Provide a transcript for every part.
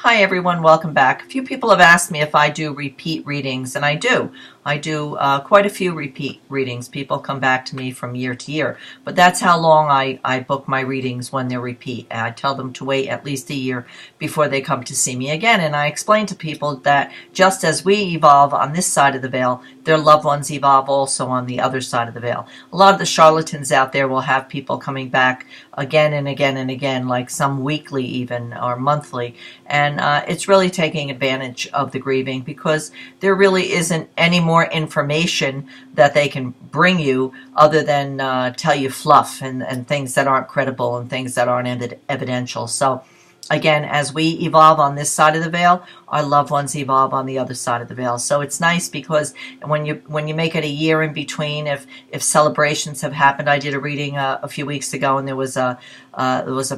Hi everyone, welcome back. A few people have asked me if I do repeat readings, and I do. I do quite a few repeat readings. People come back to me from year to year, but that's how long I book my readings when they're repeat. And I tell them to wait at least a year before they come to see me again, and I explain to people that just as we evolve on this side of the veil, their loved ones evolve also on the other side of the veil. A lot of the charlatans out there will have people coming back again and again and again, like some weekly even, or monthly, and it's really taking advantage of the grieving because there really isn't any more information that they can bring you other than tell you fluff and things that aren't credible and things that aren't evidential. So again, as we evolve on this side of the veil, our loved ones evolve on the other side of the veil. So it's nice because when you make it a year in between, if celebrations have happened, I did a reading a few weeks ago, and there was a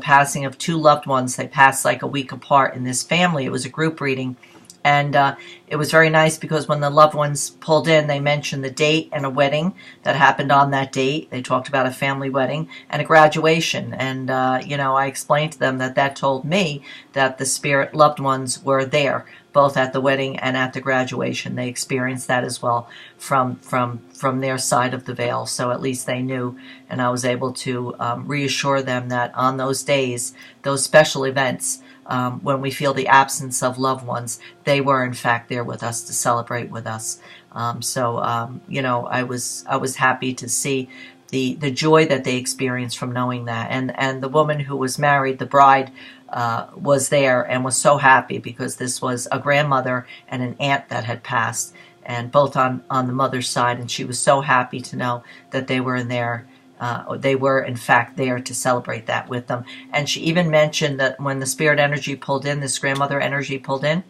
passing of two loved ones. They passed like a week apart in this family. It was a group reading. And it was very nice because when the loved ones pulled in, they mentioned the date and a wedding that happened on that date. They talked about a family wedding and a graduation. And, I explained to them that told me that the spirit loved ones were there, both at the wedding and at the graduation. They experienced that as well from their side of the veil. So at least they knew, and I was able to reassure them that on those days, those special events, when we feel the absence of loved ones, they were in fact there with us to celebrate with us. I was happy to see the joy that they experienced from knowing that. And the woman who was married, the bride, was there and was so happy because this was a grandmother and an aunt that had passed, and both on the mother's side, and she was so happy to know that they were in there. They were, in fact, there to celebrate that with them. And she even mentioned that when the spirit energy pulled in, this grandmother energy pulled in,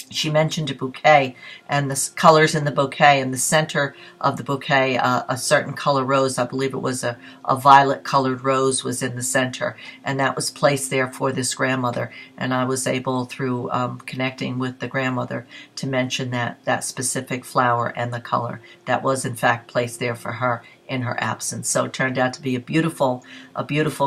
she mentioned a bouquet and the colors in the bouquet. In the center of the bouquet, a certain color rose, I believe it was a violet-colored rose, was in the center. And that was placed there for this grandmother. And I was able, through connecting with the grandmother, to mention that specific flower and the color that was, in fact, placed there for her in her absence. So it turned out to be a beautiful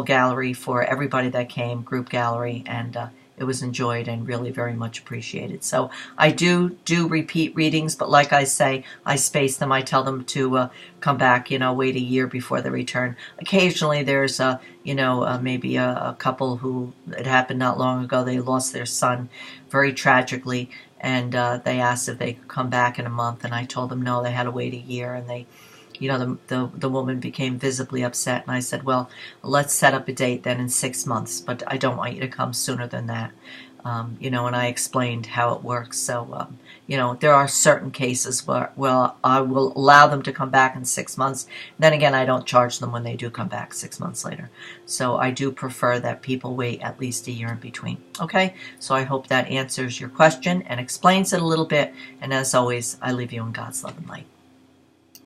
gallery for everybody that came, group gallery, and it was enjoyed and really very much appreciated. So I do repeat readings, but like I say, I space them. I tell them to come back, wait a year before they return. Occasionally there's maybe a couple who, it happened not long ago, they lost their son very tragically, and they asked if they could come back in a month, and I told them no, they had to wait a year, and they, the woman became visibly upset, and I said, well, let's set up a date then in 6 months, but I don't want you to come sooner than that. And I explained how it works. So, there are certain cases where I will allow them to come back in 6 months. Then again, I don't charge them when they do come back 6 months later. So I do prefer that people wait at least a year in between. Okay, so I hope that answers your question and explains it a little bit. And as always, I leave you in God's love and light.